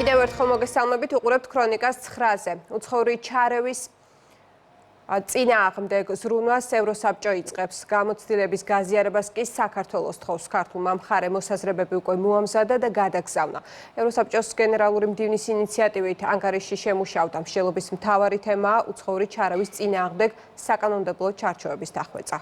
კიდევ ერთხელ მოგესალმებით, უყურებთ ქრონიკას 9-ზე. უცხოური ჩარევის წინააღმდეგ ზრუნვას ევროსაბჭო იწყებს. გამოცდილების გაზიარებას კი საქართველოს თხოვს. ქართულმა მხარემ მოსაზრებები უკვე მოამზადა და გადაგზავნა. ევროსაბჭოს გენერალური მდივნის ინიციატივით ანგარიში შემუშავდა. მსჯელობის მთავარი თემაა უცხოური ჩარევის წინააღმდეგ საკანონმდებლო ჩარჩოების დახვეწა.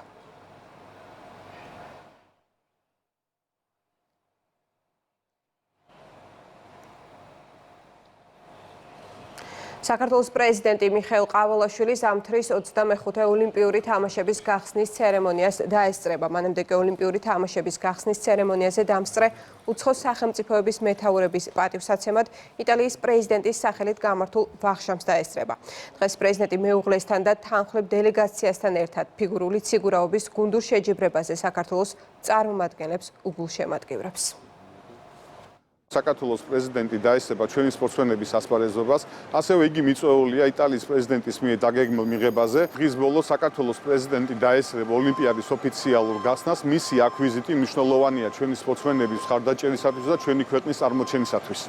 საქართველოს პრეზიდენტი მიხეილ ყავალაშვილი ზამთრის 25 ოლიმპიური თამაშების გახსნის ცერემონიას დაესწრება. მანამდე კი ოლიმპიური თამაშების გახსნის ცერემონიაზე დამსწრე უცხო სახელმწიფოების მეთაურების პატივსაცემად იტალიის პრეზიდენტის სახელით გამართულ ვახშამს დაესწრება. დღეს პრეზიდენტი მეუღლესთან და თანხმლებ დელეგაციასთან ერთად ფიგურული ციგურაობის გუნდურ შეჯიბრებაზე საქართველოს წარმომადგენლებს უგულშემატკივრებს. საქართველოს პრეზიდენტი დაესწრება ჩვენი სპორტსმენების ასპარეზობას, ასევე იგი მიწვეულია იტალიის პრეზიდენტის მიერ დაგეგმილ მიღებაზე. დღის ბოლოს საქართველოს პრეზიდენტი დაესწრება ოლიმპიადის ოფიციალურ გახსნას. მისი აქ ვიზიტი მნიშვნელოვანია ჩვენი სპორტსმენების მხარდაჭერისათვის და ჩვენი ქვეყნის წარმოჩენისათვის.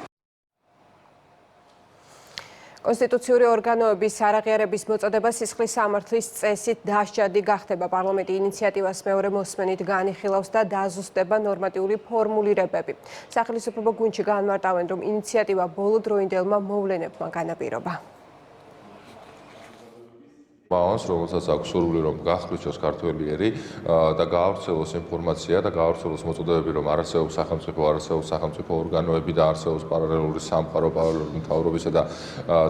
კონსტიტუციური ორგანოების არაღიარების მოწოდება სისხლის სამართლის წესით დასჯადი გახდება. პარლამენტი ინიციატივას მეორე მოსმენით განიხილავს და დაზუსტება ნორმატიული ფორმულირებები. სახელმწიფო გუნდში განმარტავენ, რომ ინიციატივა ბოლოდროინდელმა მოვლენებმა განაპირობა. მას რომელსაც აქვს სურვილი რომ გახვრიჩოს ქართველი ერი და გაავრცელოს ინფორმაცია და გაავრცელოს მოწოდებები რომ არსებობს სახელმწიფო ორგანოები და არსებობს პარალელური სამყარო პარალელური მთავრობისა და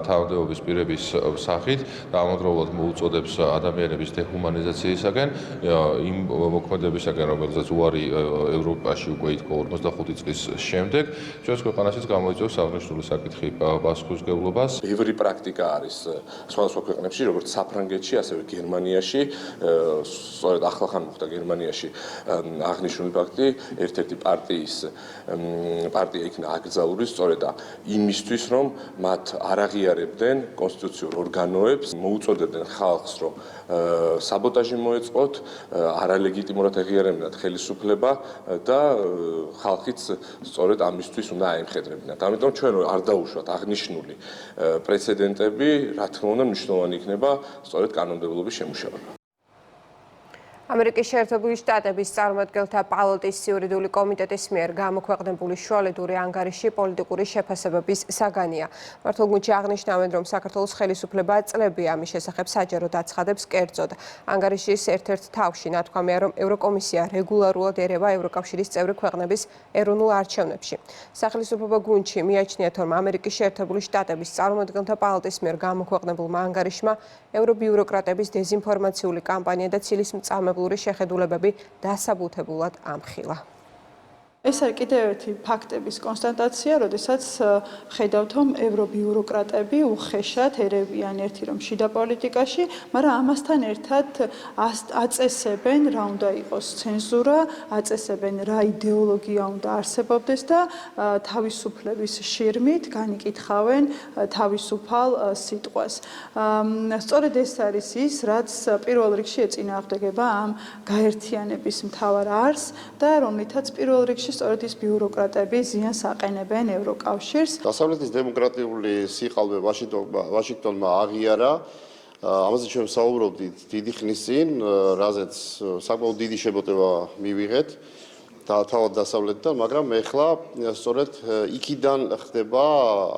თავდაობის პირების სახით და ამავდროულად მოუწოდებს ადამიანების დეჰუმანიზაციისაგან იმ მოქმედებისაგან რომელზეც უარი ევროპაში უკვე ითქვა 45 წლის შემდეგ ჩვენს ქვეყანაშიც გამოიწვევს აღნიშნული საკითხი პასუხისმგებლობას. ბევრი პრაქტიკა არის სხვადასხვა ქვეყნებში როგორც საფრანგეთში ასევე გერმანიაში სწორედ ახლახან მოხდა გერმანიაში აღნიშნული ფაქტი ერთ-ერთი პარტია იქნა აკრძალული სწორედ იმისთვის რომ მათ არ აღიარებდნენ კონსტიტუციურ ორგანოებს მოუწოდებდნენ ხალხს რომ საბოტაჟი მოეწყოთ არალეგიტიმურად აღიარებინათ ხელისუფლება და ხალხიც სწორედ ამისთვის უნდა აემხედრებინათ. ამიტომ ჩვენ არ დაუშვათ აღნიშნული პრეცედენტები, რა თქმა უნდა მნიშვნელოვანი იქნება სწორედ კანონმდებლობის შემუშავება. ამერიკის შეერთებული შტატების წარმომადგენელთა პალატის იურიდიული კომიტეტის მიერ გამოქვეყნებული შუალედური ანგარიში პოლიტიკური შეფასებების საგანია. მართლგუნდში აღნიშნავენ, რომ საქართველოს ხელისუფლება წლები ამის შესახებ საჯაროდ აცხადებს კერძოდ. ანგარიშის ერთ-ერთ თავში ნათქვამია, რომ ევროკომისია რეგულარულად ერევა ევროკავშირის წევრი ქვეყნების ეროვნულ არჩევნებში. სახელმწიფო გუნდში მიაჩნიათ, რომ ამერიკის შეერთებული შტატების წარმომადგენელთა პალატის მიერ გამოქვეყნებულმა ანგარიშმა ევრობიუროკრატების დეზინფორმაციული კამპანია და ცილისმწამებლური შეხედულებები დასაბუთებულად ამხილა. ეს არის კიდევ ერთი ფაქტების კონსტატაცია, როდესაც ხედავთ, რომ ევრობიუროკრატები უხეშად ერევიან ერთი რომ შიდა პოლიტიკაში, მაგრამ ამასთან ერთად აწესებენ რა უნდა იყოს ცენზურა, აწესებენ რა იდეოლოგია უნდა არსებობდეს და თავისუფლების შირმით განიკითხავენ თავისუფალ სიტყვას. სწორედ ეს არის ის, რაც პირველ რიგში ეწინააღმდეგება ამ გაერთიანების მთავარ არსს და რომლითაც პირველ რიგში სწორედ ის ბიუროკრატები ზიანს აყენებენ ევროკავშირს. დასავლეთის დემოკრატიული სიყალბე ვაშინგტონმა აღიარა, ამაზე ჩვენ საუბრობდით დიდი ხნის წინ, რაზეც საკმაოდ დიდი შემოტევა მივიღეთ და თავად დასავლეთიდან, მაგრამ ეხლა სწორედ იქიდან ხდება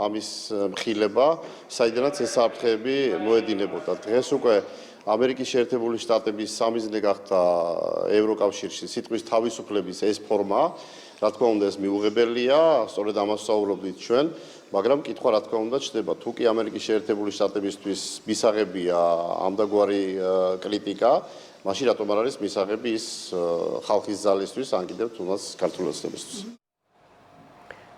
ამის მხილება, საიდანაც ეს საფრთხეები მოედინებოდა. დღეს უკვე ამერიკის შეერთებული შტატების სამიზნე გახდა ევროკავშირში სიტყვის თავისუფლების ეს ფორმა. რა თქმა უნდა ეს მიუღებელია, სწორედ ამას ვსაუბრობდით ჩვენ, მაგრამ კითხვა რა თქმა უნდა ჩდება, თუ კი ამერიკის შეერთებული შტატებისთვის მისაღებია ამდაგვარი კრიტიკა, მაშინ რატომ არ არის მისაღები ის ხალხის ძალისთვის, ან კიდევ თუნდაც ქართული ოცნებისთვის.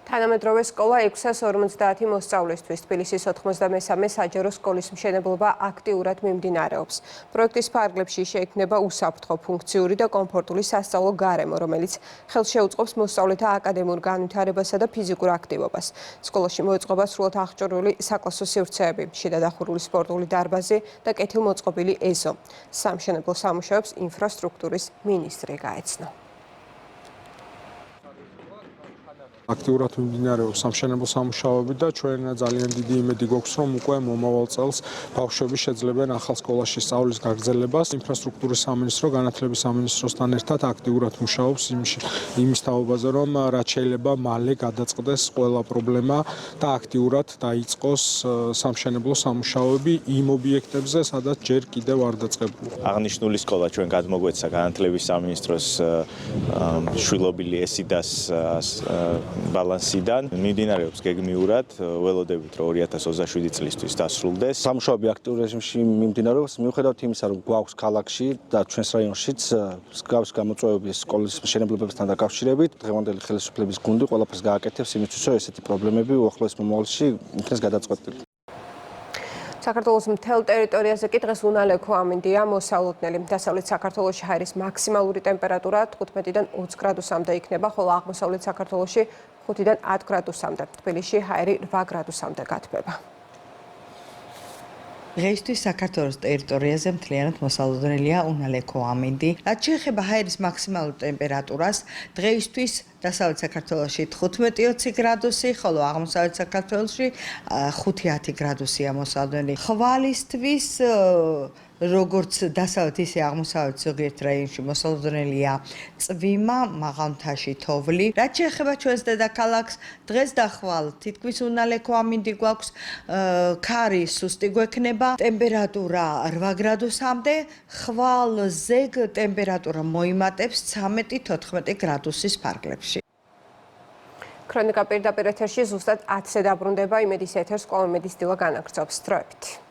თანამედროვე სკოლა 650 მოსწავლისთვის თბილისის 93 საჯარო სკოლის მშენებლობა აქტიურად მიმდინარეობს. პროექტის ფარგლებში შეიქმნება უსაფრთხო, ფუნქციური და კომფორტული სასწავლო გარემო, რომელიც ხელს შეუწყობს მოსწავლეთა აკადემიურ განვითარებასა და ფიზიკურ აქტივობას. სკოლაში მოეწყობა სრულად აღჭურვილი საკლასო სივრცეები, შიდა დახურული სპორტული დარბაზი და კეთილმოწყობილი ეზო. სამშენებლო სამუშაოებს ინფრასტრუქტურის მინისტრი გაეცნო. აქტიურად მიმდინარეობს სამშენებლო სამუშაოები და ჩვენ ძალიან დიდი იმედი გვაქვს, რომ უკვე მომავალ წელს ბავშვები შეძლებენ ახალ სკოლაში სწავლის გაგრძელებას. ინფრასტრუქტურის სამინისტრო, განათლების სამინისტროსთან ერთად აქტიურად მუშაობს იმის თაობაზე, რომ რაც შეიძლება მალე გადაწყდეს ყველა პრობლემა და აქტიურად დაიწყოს სამშენებლო სამუშაოები იმ ობიექტებზე, სადაც ჯერ კიდევ არ დაწყებულა. აღნიშნული სკოლა ჩვენ გადმოგვეცა განათლების სამინისტროს შვილობილი ესიდას ბალანსიდან მიმდინარეობს გეგმიურად, ველოდებით რომ 2027 წლისთვის დასრულდეს. სამუშაოები აქტიურ რეჟიმში მიმდინარეობს, მიუხედავად იმისა, რომ გვაქვს ქალაქში და ჩვენს რაიონშიც მსგავს გამოწვევები სკოლის მშენებლობებთან დაკავშირებით, დღევანდელი ხელისუფლების გუნდი ყველაფერს გააკეთებს იმისთვის, რომ ესეთი პრობლემები უახლოეს მომავალში იქნეს გადაწყვეტილი. საქართველოს მთელ ტერიტორიაზე კი დღეს უნალექო ამინდია მოსალოდნელი. დასავლეთ საქართველოში ჰაერის მაქსიმალური ტემპერატურა 15-დან 20 გრადუსამდე იქნება, ხოლო აღმოსავლეთ საქართველოში 5-დან 10 გრადუსამდე. თბილისში ჰაერი 8 გრადუსამდე გათბება. დღეისთვის საქართველოს ტერიტორიაზე მთლიანად მოსალოდნელია უნალექო ამინდი. რაც შეეხება ჰაერის მაქსიმალურ ტემპერატურას, დღეისთვის დასავლეთ საქართველოში 15-20 გრადუსი, ხოლო აღმოსავლეთ საქართველოში 5-10 გრადუსია მოსალოდნელი. ხვალისთვის როგორც დასავლეთ ისე აღმოსავლეთ ზოგიერთ რაიონში მოსალოდნელია წვიმა, მაღალმთაში თოვლი. რაც შეეხება ჩვენს დედაქალაქს, დღეს და ხვალ თითქმის უნალექო ამინდი გვაქვს, ქარი სუსტი გვექნება, ტემპერატურა 8 გრადუსამდე, ხვალ ზეგ ტემპერატურა მოიმატებს 13-14 გრადუსის ფარგლებში. ქრონიკა პირდაპირ ეთერში ზუსტად 10-ზე დაბრუნდება. იმედის ეთერს კოლმედის დილა განაგრძობს. დროებით.